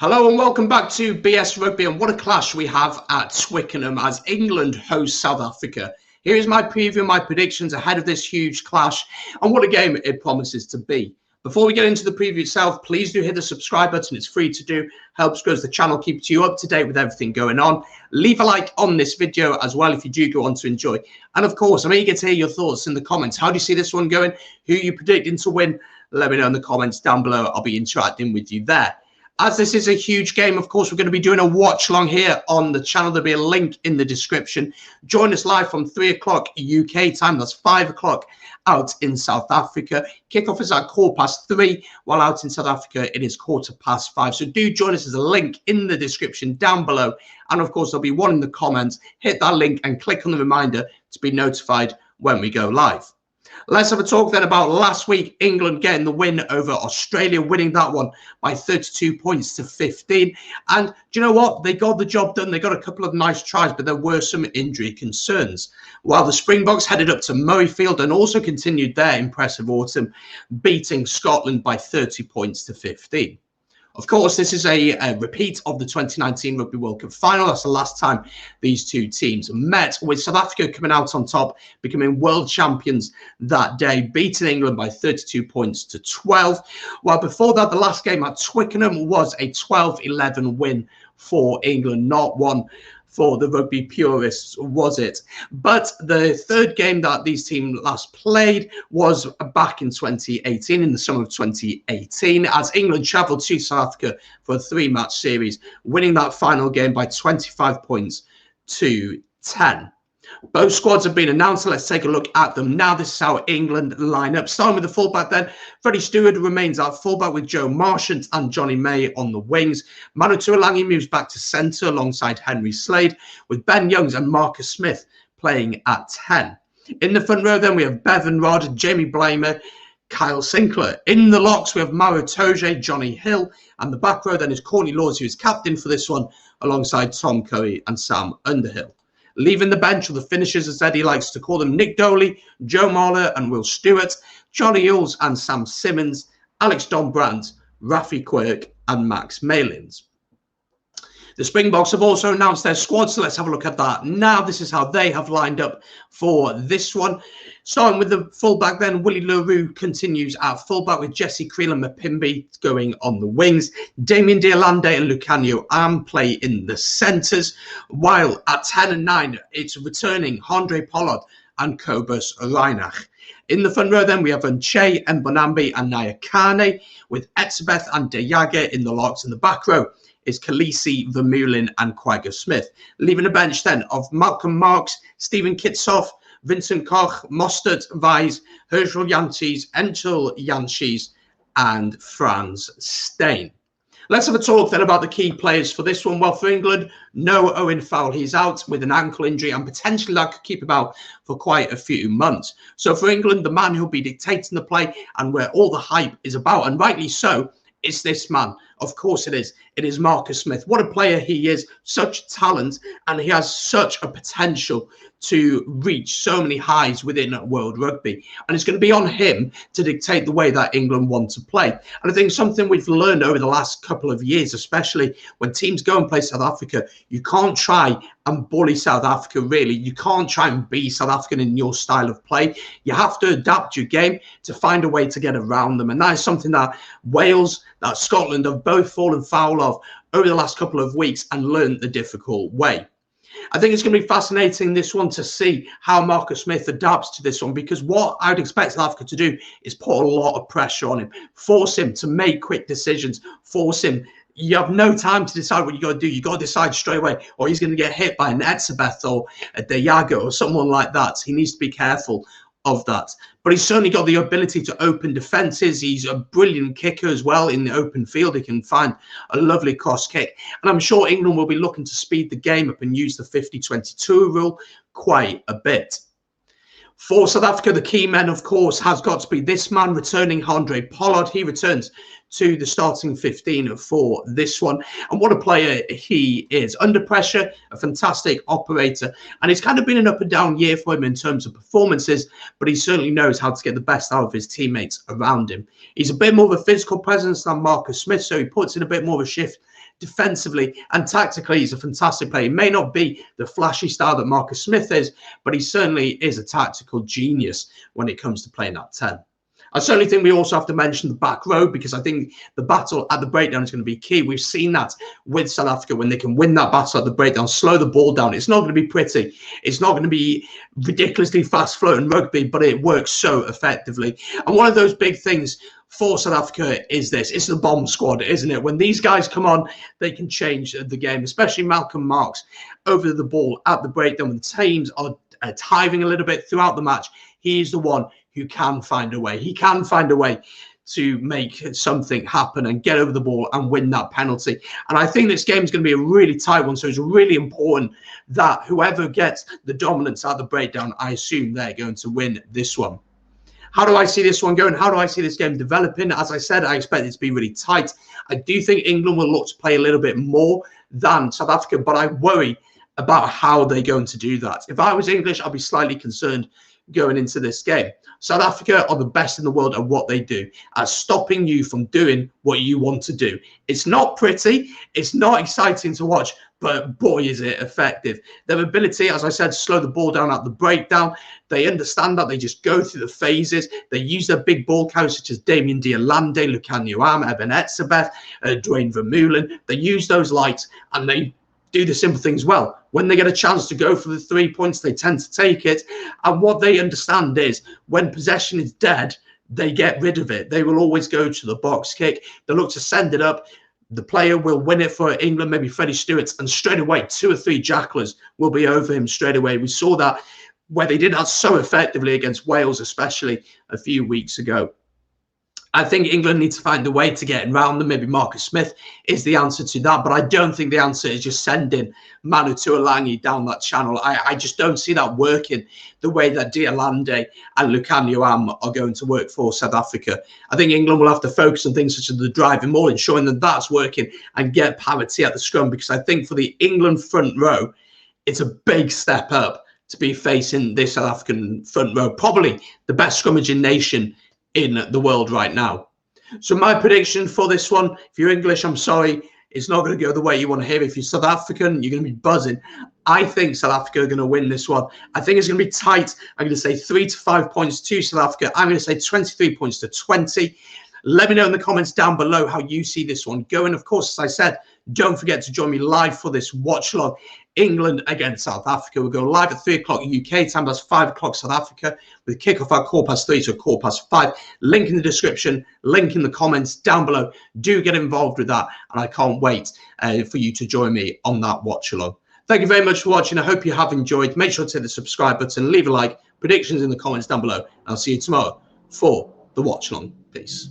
Hello and welcome back to BS Rugby, and what a clash we have at Twickenham as England hosts South Africa. Here is my preview and my predictions ahead of this huge clash, and what a game it promises to be. Before we get into the preview itself, please do hit the subscribe button. It's free to do, helps grow the channel, keeps you up to date with everything going on. Leave a like on this video as well if you do go on to enjoy. And of course, I'm eager to hear your thoughts in the comments. How do you see this one going? Who are you predicting to win? Let me know in the comments down below. I'll be interacting with you there. As this is a huge game, of course, we're going to be doing a watch along here on the channel. There'll be a link in the description. Join us live from 3 o'clock UK time. That's 5 o'clock out in South Africa. Kickoff is at 3:15, while out in South Africa it is 5:15. So do join us. There's a link in the description down below. And of course, there'll be one in the comments. Hit that link and click on the reminder to be notified when we go live. Let's have a talk then about last week. England getting the win over Australia, winning that one by 32 points to 15. And do you know what? They got the job done. They got a couple of nice tries, but there were some injury concerns. While the Springboks headed up to Murrayfield and also continued their impressive autumn, beating Scotland by 30 points to 15. Of course, this is a repeat of the 2019 Rugby World Cup final. That's the last time these two teams met, with South Africa coming out on top, becoming world champions that day, beating England by 32 points to 12. While before that, the last game at Twickenham was a 12-11 win for England, not one for the rugby purists, was it? But the third game that these teams last played was back in 2018, in the summer of 2018, as England travelled to South Africa for a 3-match series, winning that final game by 25 points to 10. Both squads have been announced, so let's take a look at them now. This is how England line up. Starting with the fullback then, Freddie Stewart remains at fullback with Joe Marchant and Johnny May on the wings. Manu Tuilagi moves back to centre alongside Henry Slade, with Ben Youngs and Marcus Smith playing at 10. In the front row then, we have Bevan Rod, Jamie Blamer, Kyle Sinclair. In the locks, we have Maro Toje, Johnny Hill, and the back row then is Courtney Lawes, who is captain for this one, alongside Tom Curry and Sam Underhill. Leaving the bench, or the finishers as Eddie likes to call them, Nick Doley, Joe Marler and Will Stewart, Charlie Ewells and Sam Simmons, Alex Donbrandt, Rafi Quirk and Max Malins. The Springboks have also announced their squad, so let's have a look at that now. This is how they have lined up for this one. Starting with the fullback then, Willie LaRue continues at fullback with Jesse Creel and Mapimbi going on the wings. Damien Diolande and Lucanio Am play in the centres, while at 10 and 9, it's returning Andre Pollard and Cobus Reinach. In the front row then, we have Nche, Mbonambi and Naya Kane, with Etzebeth and Deyage in the locks. In the back row is Khaleesi, Vermeulen and Quagga Smith. Leaving a bench then of Malcolm Marks, Stephen Kitsoff, Vincent Koch, Mostert Weiss, Herschel Janschis, Enchel Janschis and Franz Stein. Let's have a talk then about the key players for this one. Well, for England, no Owen Farrell. He's out with an ankle injury, and potentially that could keep him out for quite a few months. So for England, the man who'll be dictating the play and where all the hype is about, and rightly so, it's this man. Of course it is. It is Marcus Smith. What a player he is. Such talent, and he has such a potential to reach so many highs within world rugby. And it's going to be on him to dictate the way that England want to play. And I think something we've learned over the last couple of years, especially when teams go and play South Africa, you can't try and bully South Africa, really. You can't try and be South African in your style of play. You have to adapt your game to find a way to get around them. And that is something that Wales, that Scotland have both fallen foul of over the last couple of weeks and learned the difficult way. I think it's going to be fascinating, this one, to see how Marcus Smith adapts to this one, because what I'd expect South Africa to do is put a lot of pressure on him, force him to make quick decisions, force him. You have no time to decide what you got to do. You got to decide straight away, or he's going to get hit by an Etzebeth or a Deyago or someone like that. He needs to be careful of that. But he's certainly got the ability to open defences. He's a brilliant kicker as well in the open field. He can find a lovely cross kick. And I'm sure England will be looking to speed the game up and use the 50-22 rule quite a bit. For South Africa, the key man, of course, has got to be this man returning, Andre Pollard. He returns to the starting 15 for this one. And what a player he is. Under pressure, a fantastic operator. And it's kind of been an up and down year for him in terms of performances, but he certainly knows how to get the best out of his teammates around him. He's a bit more of a physical presence than Marcus Smith, so he puts in a bit more of a shift defensively, and tactically he's a fantastic player. He may not be the flashy style that Marcus Smith is, but he certainly is a tactical genius when it comes to playing that 10. I certainly think we also have to mention the back row, because I think the battle at the breakdown is going to be key. We've seen that with South Africa when they can win that battle at the breakdown, slow the ball down. It's not going to be pretty. It's not going to be ridiculously fast flowing rugby, but it works so effectively. And one of those big things for South Africa is this. It's the bomb squad, isn't it? When these guys come on, they can change the game, especially Malcolm Marx over the ball at the breakdown when teams are tithing a little bit throughout the match. He's the one who can find a way. He can find a way to make something happen and get over the ball and win that penalty. And I think this game is going to be a really tight one. So it's really important that whoever gets the dominance at the breakdown, I assume they're going to win this one. How do I see this one going? How do I see this game developing? As I said, I expect it to be really tight. I do think England will look to play a little bit more than South Africa, but I worry about how they're going to do that. If I was English, I'd be slightly concerned going into this game. South Africa are the best in the world at what they do, at stopping you from doing what you want to do. It's not pretty, it's not exciting to watch, but boy, is it effective. Their ability, as I said, to slow the ball down at the breakdown, they understand that. They just go through the phases. They use their big ball carriers such as Damien Diolande, Lucan Nuam, Eben Etzebeth, Dwayne Vermeulen. They use those lights and they do the simple things well. When they get a chance to go for the 3 points, they tend to take it. And what they understand is when possession is dead, they get rid of it. They will always go to the box kick. They look to send it up. The player will win it for England, maybe Freddie Stewart, and straight away 2 or 3 jacklers will be over him straight away. We saw that where they did that so effectively against Wales, especially a few weeks ago. I think England needs to find a way to get around them. Maybe Marcus Smith is the answer to that, but I don't think the answer is just sending Manu Tuolangi down that channel. I just don't see that working the way that Diolande and Lucan Nuam are going to work for South Africa. I think England will have to focus on things such as the driving ball, ensuring that that's working and get parity at the scrum, because I think for the England front row, it's a big step up to be facing this South African front row, probably the best scrummaging nation in the world right now. So my prediction for this one, if you're English, I'm sorry, it's not going to go the way you want to hear. If you're South African, you're going to be buzzing. I think South Africa are going to win this one. I think it's going to be tight. I'm going to say 3 to 5 points to South Africa. I'm going to say 23 points to 20. Let me know in the comments down below how you see this one going. Of course, as I said, don't forget to join me live for this watch along. England against South Africa. We'll go live at 3 o'clock UK time. That's 5 o'clock South Africa, with kickoff at 3:15 to 5:15. Link in the description, link in the comments down below. Do get involved with that, and I can't wait for you to join me on that watch along. Thank you very much for watching. I hope you have enjoyed. Make sure to hit the subscribe button, leave a like, predictions in the comments down below. I'll see you tomorrow for the watch along. Peace.